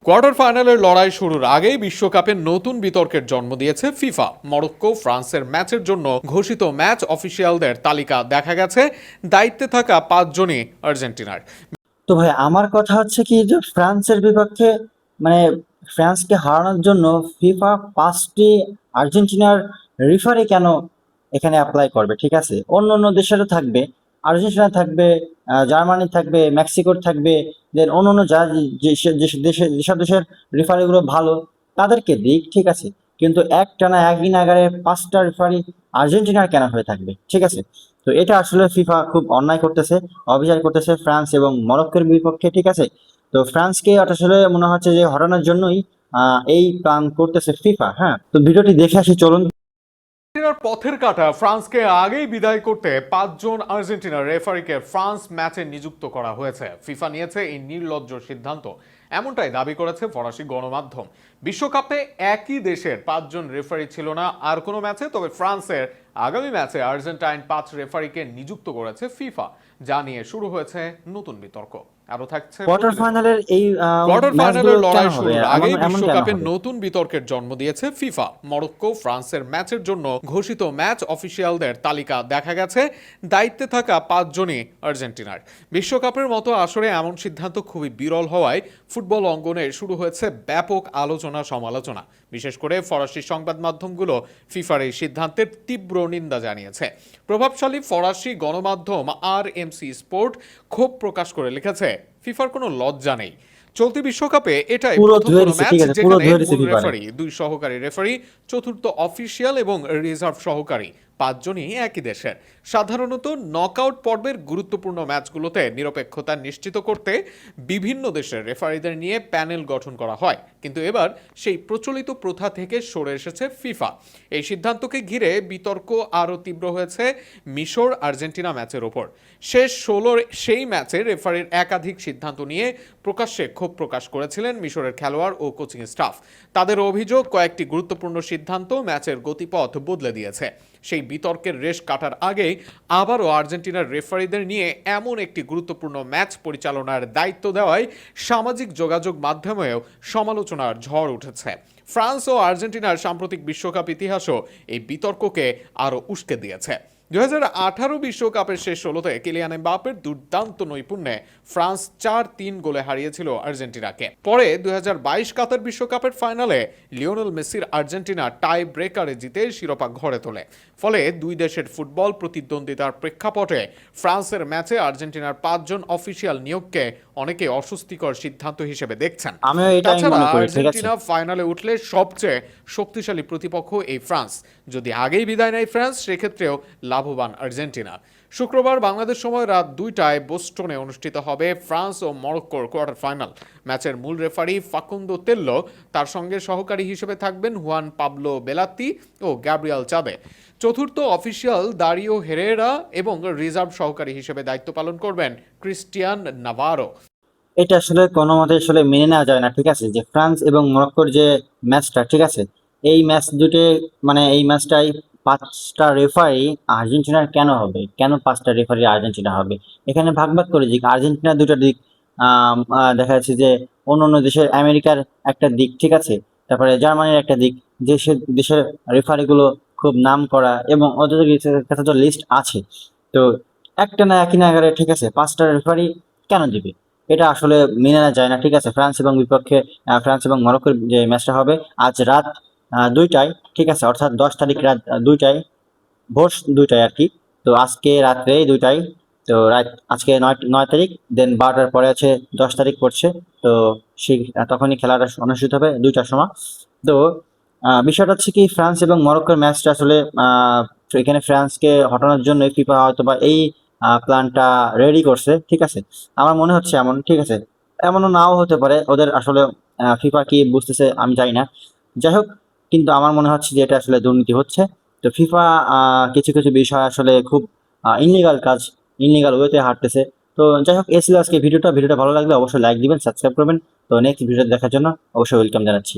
Quarter ফাইনালের লড়াই শুরুর আগেই বিশ্বকাপের নতুন বিতর্কের জন্ম দিয়েছে ফিফা। মরক্কো ফ্রান্সের ম্যাচের জন্য ঘোষিত ম্যাচ অফিসিয়ালদের তালিকা দেখা গেছে, দায়িত্বে থাকা 5 জনই আর্জেন্টিনার। তো ভাই আমার কথা হচ্ছে কি যে ফ্রান্সের বিপক্ষে মানে ফ্রান্সকে হারানোর জন্য ফিফা 5টি আর্জেন্টিনার রেফারি কেন এখানে অ্যাপ্লাই করবে? ঠিক আছে, অন্য অন্য দেশেরও থাকবে, আর্জেন্টিনা থাকবে, জার্মানি থাকবে, মেক্সিকোর থাকবে, দেন অন্য অন্য যা যেসব দেশের রেফারিগুলো ভালো তাদেরকে দিক, ঠিক আছে। কিন্তু একটানা একই নাগারে 5টা রেফারি আর্জেন্টিনার কেন হয়ে থাকবে? ঠিক আছে, তো এটা আসলে ফিফা খুব অন্যায় করতেছে, অবিচার করতেছে ফ্রান্স এবং মরক্কোর বিপক্ষে, ঠিক আছে। তো ফ্রান্সকে আসলে মনে হচ্ছে যে হরানোর জন্যই এই প্ল্যান করতেছে ফিফা। হ্যাঁ, তো ভিডিওটি দেখে আসি চলুন। আর্জেন্টিনার পথের কাটা ফ্রান্সকে আগেই বিদায় করতে 5 জন আর্জেন্টিনার রেফারিকে ফ্রান্স ম্যাচে নিযুক্ত করা হয়েছে। ফিফা নিয়েছে এই নির্লজ্জ সিদ্ধান্ত, এমনটাই দাবি করেছে ফরাসি গণমাধ্যম। বিশ্বকাপে একই দেশের 5 জন রেফারি ছিল না আর কোনো ম্যাচে, তবে ফ্রান্সের আগামী ম্যাচে আর্জেন্টাইন 5 রেফারিকে নিযুক্ত করেছে ফিফা, যা নিয়ে শুরু হয়েছে নতুন বিতর্ক। আরো থাকছে কোয়ার্টার ফাইনালের এই কোয়ার্টার ম্যাচগুলো ফাইনালের কেন লড়াই হবে, শুরুর এমন আগেই এমন কেন বিশ্বকাপের হবে? নতুন বিতর্কের জন্ম দিয়েছে ফিফা। মরক্কো ফ্রান্সের ম্যাচের জন্য ঘোষিত ম্যাচ অফিসিয়ালদের তালিকা দেখা গেছে, দায়িত্বে থাকা 5 জনই আর্জেন্টিনার। বিশ্বকাপের মতো আসরে এমন সিদ্ধান্ত খুবই বিরল হওয়ায় ফুটবল অঙ্গনে শুরু হয়েছে ব্যাপক আলোচনা সমালোচনা। বিশেষ করে ফরাসি সংবাদ মাধ্যমগুলো ফিফার এই সিদ্ধান্তের তীব্র নিন্দা জানিয়েছে। প্রভাবশালী ফরাসি গণমাধ্যম RMC স্পোর্ট ক্ষোভ প্রকাশ করে লিখেছে, ফিফার কোনো লজ্জা নেই। চলতি বিশ্বকাপে এটাই পুরো প্রথম ধুয়ে কোনো দিছে, ম্যাচ ঠিক আছে, পুরো যেখানে ধুয়ে দিছে মূল ফিফারে। রেফারি, 2 সহকারী রেফারি, চতুর্থ অফিসিয়াল এবং রিজার্ভ সহকারী 5 জনই একই দেশের। সাধারণত নকআউট পর্বের গুরুত্বপূর্ণ ম্যাচগুলোতে নিরপেক্ষতা নিশ্চিত করতে বিভিন্ন দেশের রেফারিদের নিয়ে প্যানেল গঠন করা হয়, কিন্তু এবার সেই প্রচলিত প্রথা থেকে সরে এসেছে ফিফা। এই সিদ্ধান্তকে ঘিরে বিতর্ক আরও তীব্র হয়েছে মিশর আর্জেন্টিনা ম্যাচের ওপর। শেষ 16 সেই ম্যাচে রেফারির একাধিক সিদ্ধান্ত নিয়ে প্রকাশ্যে ক্ষোভ প্রকাশ করেছিলেন মিশরের খেলোয়াড় ও কোচিং স্টাফ। তাদের অভিযোগ, কয়েকটি গুরুত্বপূর্ণ সিদ্ধান্ত ম্যাচের গতিপথ বদলে দিয়েছে। সেই বিতর্কের রেশ কাটার আগেই আবারও আর্জেন্টিনার রেফারিদের নিয়ে এমন একটি গুরুত্বপূর্ণ ম্যাচ পরিচালনার দায়িত্ব দেওয়ায় সামাজিক যোগাযোগ মাধ্যমেও সমালোচনার ঝড় উঠেছে। ফ্রান্স ও আর্জেন্টিনার সাম্প্রতিক বিশ্বকাপ ইতিহাসও এই বিতর্ককে আরও উস্কে দিয়েছে। 2018 বিশ্বকাপের শেষ 16তে কিলিয়ান এমবাপ্পের দুর্দান্ত নৈপুণ্যে ফ্রান্স 4-3 গোলে হারিয়েছিল আর্জেন্টিনাকে। পরে 2022 কাতার বিশ্বকাপের ফাইনালে লিওনেল মেসির আর্জেন্টিনা টাই ব্রেকারে জিতে শিরোপা ঘরে তোলে। ফলে দুই দেশের ফুটবল প্রতিদ্বন্দ্বিতার প্রেক্ষাপটে ফ্রান্সের ম্যাচে আর্জেন্টিনার 5 জন অফিসিয়াল নিয়োগকে অনেকে অস্বস্তিকর সিদ্ধান্ত হিসেবে দেখছেন। আমিও এটাই তাছাড়া মনে করি, ঠিক আছে। আর্জেন্টিনা ফাইনালে উঠলে সবচেয়ে শক্তিশালী প্রতিপক্ষ এই ফ্রান্স। যদি আগেই বিদায় নেয় ফ্রান্স, সেক্ষেত্রেও লাভবান আর্জেন্টিনা। শুক্রবার বাংলাদেশ সময় রাত 2টায় বোস্টনে অনুষ্ঠিত হবে ফ্রান্স ও মরক্কোর কোয়ার্টার ফাইনাল। ম্যাচের মূল রেফারি ফাকুন্দো তেল্লো, তার সঙ্গে সহকারী হিসেবে থাকবেন হুয়ান পাবলো বেলাত্তি ও গ্যাব্রিয়াল চাদে। চতুর্থ অফিসিয়াল দারিও হেরেরা এবং রিজার্ভ সহকারী হিসেবে দায়িত্ব পালন করবেন ক্রিস্টিয়ান নাভারো। এটা আসলে কোনো মতে আসলে মেনে নেওয়া যায় না, ঠিক আছে, যে ফ্রান্স এবং মরক্কোর যে ম্যাচটা, ঠিক আছে, এই ম্যাচ দুটো মানে এই ম্যাচটাই 5টা রেফারি আর্জেন্টিনার কেন হবে? কেন 5টা রেফারি আর্জেন্টিনা হবে? এখানে ভাগ ভাগ করে দিক, আর্জেন্টিনার দুটো দিক, দেখা যাচ্ছে যে অন্য অন্য দেশের, আমেরিকার একটা দিক, ঠিক আছে, তারপরে জার্মানির একটা দিক, দেশের রেফারিগুলো খুব নাম করা এবং ওদের কাছে তো লিস্ট আছে। তো একটা না একই নাগারে, ঠিক আছে, 5টা রেফারি কেন দিবে? এটা আসলে মেনে নেওয়া যায় না, ঠিক আছে। ফ্রান্স এবং মরক্কোর যে ম্যাচটা হবে আজ রাত 2টায়, ঠিক আছে, অর্থাৎ 10 তারিখ রাত 2টায়, ভোর 2টায় আর কি। তো আজকে রাত্রে 2টায়, তো রাত আজকে 9 তারিখ, দেন 12টার পরে আছে 10 তারিখ পড়ছে। তো সেই তখনই খেলাটা অনুষ্ঠিত হবে 2টার সময়। তো বিষয়টা হচ্ছে কি, ফ্রান্স এবং মরক্কোর ম্যাচটা আসলে এখানে ফ্রান্সকে হটানোর জন্য ফিফা হয়তো বা এই প্ল্যানটা রেডি করছে, ঠিক আছে। আমার মনে হচ্ছে এমন, ঠিক আছে, এমনও নাও হতে পারে, ওদের আসলে ফিফা কি বুঝতেছে আমি জানি না। যাই হোক, কিন্তু আমার মনে হচ্ছে যে এটা আসলে দুর্নীতি হচ্ছে। তো ফিফা কিছু কিছু বিষয় আসলে খুব ইনলিগাল কাজ, ইনলিগাল ওয়েতে হাঁটতেছে। তো যাই হোক, এই ছিল আজকে ভিডিওটা ভালো লাগলে অবশ্যই লাইক দিবেন, সাবস্ক্রাইব করবেন। তো নেক্সট ভিডিও দেখার জন্য অবশ্যই ওয়েলকাম জানাচ্ছি।